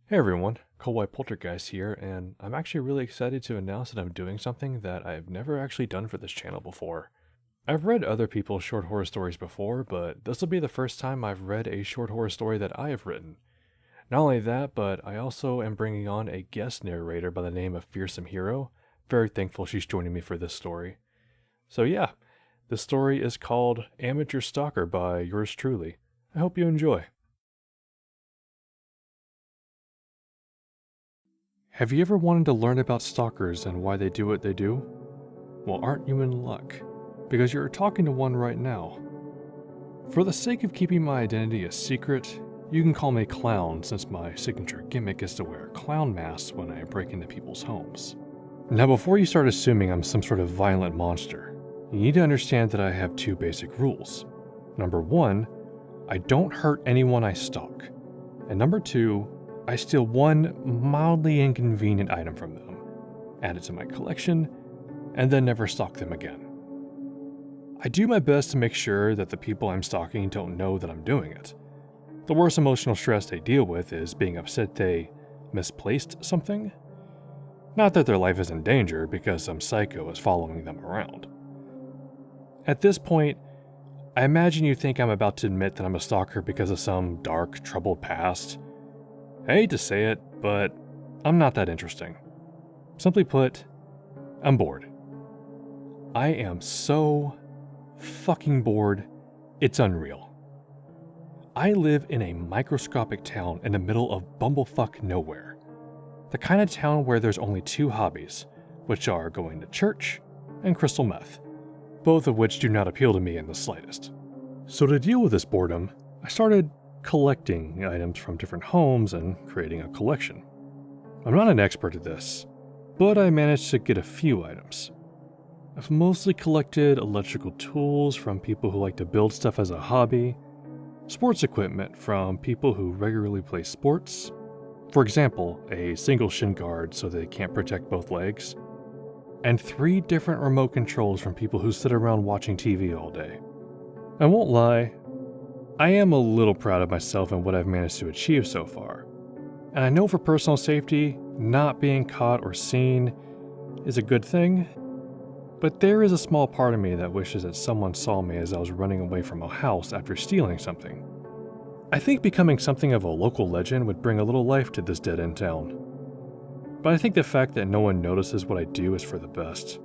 Hey everyone, Kowai Poltergeist here, and I'm actually really excited to announce that I'm doing something that I've never actually done for this channel before. I've read other people's short horror stories before, but this will be the first time I've read a short horror story that I have written. Not only that, but I also am bringing on a guest narrator by the name of Fearsome Hero. Very thankful she's joining me for this story. So yeah, this story is called Amateur Stalker by yours truly. I hope you enjoy. Have you ever wanted to learn about stalkers and why they do what they do? Well, aren't you in luck? Because you're talking to one right now. For the sake of keeping my identity a secret, you can call me Clown since my signature gimmick is to wear clown masks when I break into people's homes. Now before you start assuming I'm some sort of violent monster, you need to understand that I have two basic rules. Number one, I don't hurt anyone I stalk. And number two, I steal one mildly inconvenient item from them, add it to my collection, and then never stalk them again. I do my best to make sure that the people I'm stalking don't know that I'm doing it. The worst emotional stress they deal with is being upset they misplaced something. Not that their life is in danger because some psycho is following them around. At this point, I imagine you think I'm about to admit that I'm a stalker because of some dark, troubled past. I hate to say it, but I'm not that interesting. Simply put, I'm bored. I am so fucking bored, it's unreal. I live in a microscopic town in the middle of bumblefuck nowhere. The kind of town where there's only two hobbies, which are going to church and crystal meth, both of which do not appeal to me in the slightest. So to deal with this boredom, I started collecting items from different homes and creating a collection. I'm not an expert at this, but I managed to get a few items. I've mostly collected electrical tools from people who like to build stuff as a hobby, sports equipment from people who regularly play sports, for example, a single shin guard so they can't protect both legs, and 3 different remote controls from people who sit around watching TV all day. I won't lie, I am a little proud of myself and what I've managed to achieve so far. And I know for personal safety, not being caught or seen is a good thing, but there is a small part of me that wishes that someone saw me as I was running away from a house after stealing something. I think becoming something of a local legend would bring a little life to this dead-end town. But I think the fact that no one notices what I do is for the best.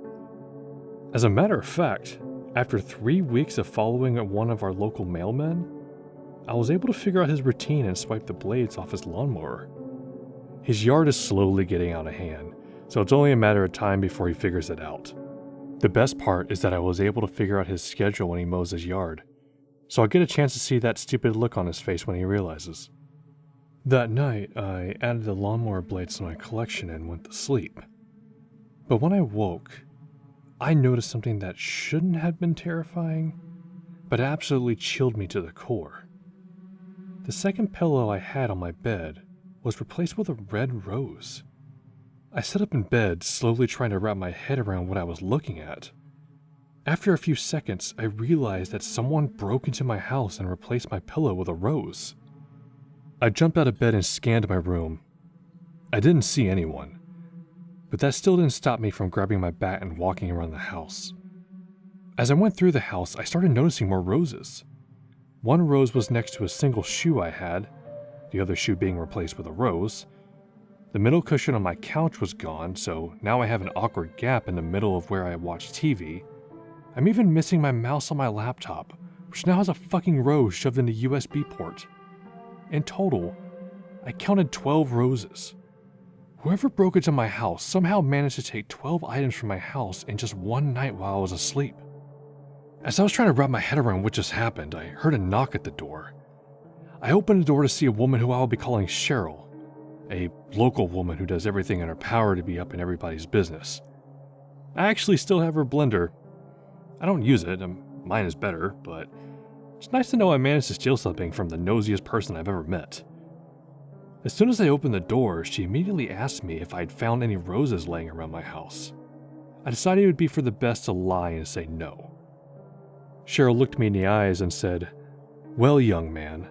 As a matter of fact, after 3 weeks of following one of our local mailmen, I was able to figure out his routine and swipe the blades off his lawnmower. His yard is slowly getting out of hand, so it's only a matter of time before he figures it out. The best part is that I was able to figure out his schedule when he mows his yard, so I get a chance to see that stupid look on his face when he realizes. That night, I added the lawnmower blades to my collection and went to sleep. But when I woke, I noticed something that shouldn't have been terrifying, but absolutely chilled me to the core. The second pillow I had on my bed was replaced with a red rose. I sat up in bed, slowly trying to wrap my head around what I was looking at. After a few seconds, I realized that someone broke into my house and replaced my pillow with a rose. I jumped out of bed and scanned my room. I didn't see anyone, but that still didn't stop me from grabbing my bat and walking around the house. As I went through the house, I started noticing more roses. One rose was next to a single shoe I had, the other shoe being replaced with a rose. The middle cushion on my couch was gone, so now I have an awkward gap in the middle of where I watch TV. I'm even missing my mouse on my laptop, which now has a fucking rose shoved in the USB port. In total, I counted 12 roses. Whoever broke into my house somehow managed to take 12 items from my house in just one night while I was asleep. As I was trying to wrap my head around what just happened, I heard a knock at the door. I opened the door to see a woman who I will be calling Cheryl, a local woman who does everything in her power to be up in everybody's business. I actually still have her blender. I don't use it, and mine is better, but it's nice to know I managed to steal something from the nosiest person I've ever met. As soon as I opened the door, she immediately asked me if I'd found any roses laying around my house. I decided it would be for the best to lie and say no. Cheryl looked me in the eyes and said, "Well, young man,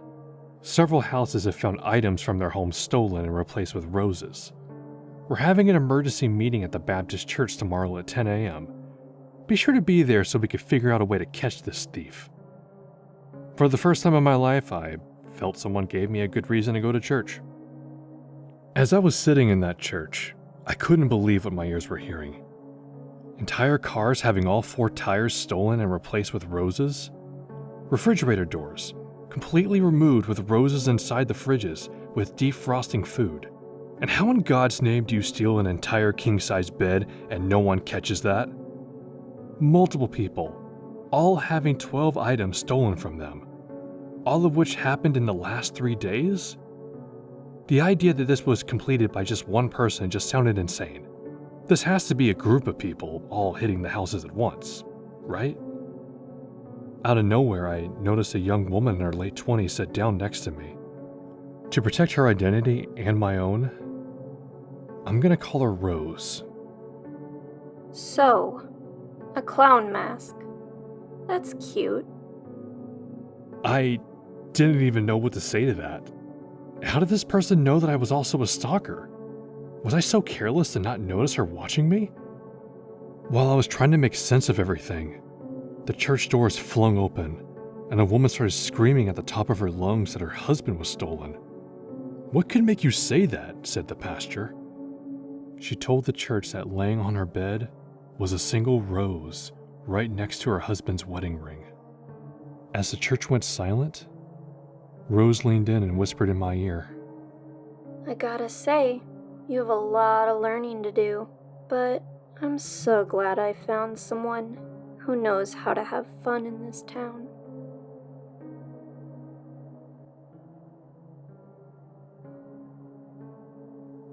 Several houses have found items from their homes stolen and replaced with roses. We're having an emergency meeting at the Baptist church tomorrow at 10 a.m. Be sure to be there so we can figure out a way to catch this thief. For the first time in my life, I felt someone gave me a good reason to go to church. As I was sitting in that church, I couldn't believe what my ears were hearing. Entire cars having all 4 tires stolen and replaced with roses? Refrigerator doors, completely removed with roses inside the fridges with defrosting food. And how in God's name do you steal an entire king-size bed and no one catches that? Multiple people, all having 12 items stolen from them, all of which happened in the last 3 days? The idea that this was completed by just one person just sounded insane. This has to be a group of people all hitting the houses at once, right? Out of nowhere, I noticed a young woman in her late 20s sit down next to me. To protect her identity and my own, I'm gonna call her Rose. So, a clown mask. That's cute. I didn't even know what to say to that. How did this person know that I was also a stalker? Was I so careless to not notice her watching me? While I was trying to make sense of everything, the church doors flung open, and a woman started screaming at the top of her lungs that her husband was stolen. "What could make you say that?" said the pastor. She told the church that laying on her bed was a single rose right next to her husband's wedding ring. As the church went silent, Rose leaned in and whispered in my ear, I gotta say, you have a lot of learning to do, but I'm so glad I found someone who knows how to have fun in this town.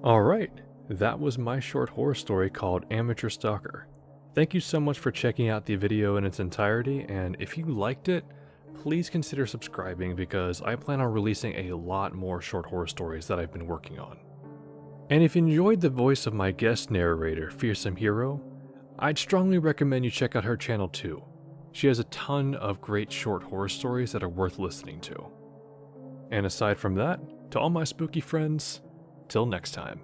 Alright, that was my short horror story called Amateur Stalker. Thank you so much for checking out the video in its entirety, and if you liked it, please consider subscribing because I plan on releasing a lot more short horror stories that I've been working on. And if you enjoyed the voice of my guest narrator, Fearsome Hero, I'd strongly recommend you check out her channel too. She has a ton of great short horror stories that are worth listening to. And aside from that, to all my spooky friends, till next time.